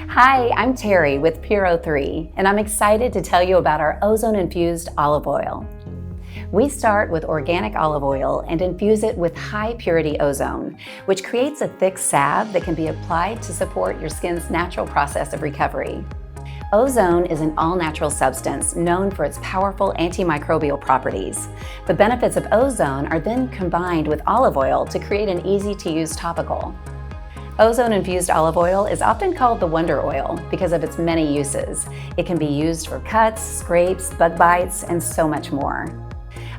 Hi, I'm Terry with Puro 3, and I'm excited to tell you about our Ozone Infused olive oil. We start with organic olive oil and infuse it with high purity ozone, which creates a thick salve that can be applied to support your skin's natural process of recovery. Ozone is an all-natural substance known for its powerful antimicrobial properties. The benefits of ozone are then combined with olive oil to create an easy-to-use topical. Ozone-infused olive oil is often called the wonder oil because of its many uses. It can be used for cuts, scrapes, bug bites, and so much more.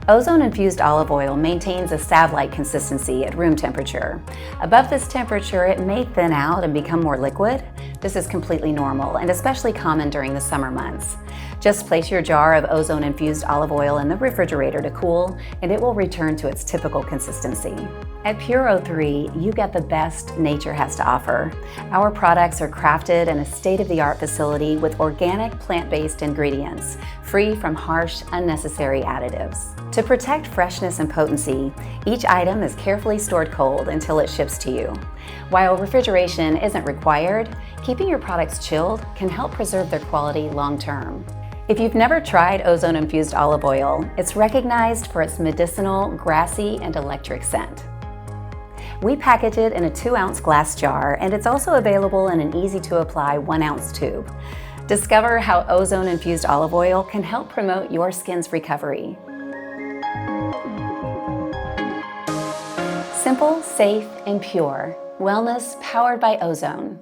Ozone-infused olive oil maintains a salve-like consistency at room temperature. Above this temperature, it may thin out and become more liquid. This is completely normal and especially common during the summer months. Just place your jar of ozone-infused olive oil in the refrigerator to cool, and it will return to its typical consistency. At Puro 3, you get the best nature has to offer. Our products are crafted in a state-of-the-art facility with organic, plant-based ingredients, free from harsh, unnecessary additives. To protect freshness and potency, each item is carefully stored cold until it ships to you. While refrigeration isn't required, keeping your products chilled can help preserve their quality long-term. If you've never tried ozone-infused olive oil, it's recognized for its medicinal, grassy, and electric scent. We package it in a 2-ounce glass jar, and it's also available in an easy-to-apply 1-ounce tube. Discover how ozone-infused olive oil can help promote your skin's recovery. Simple, safe, and pure. Wellness powered by ozone.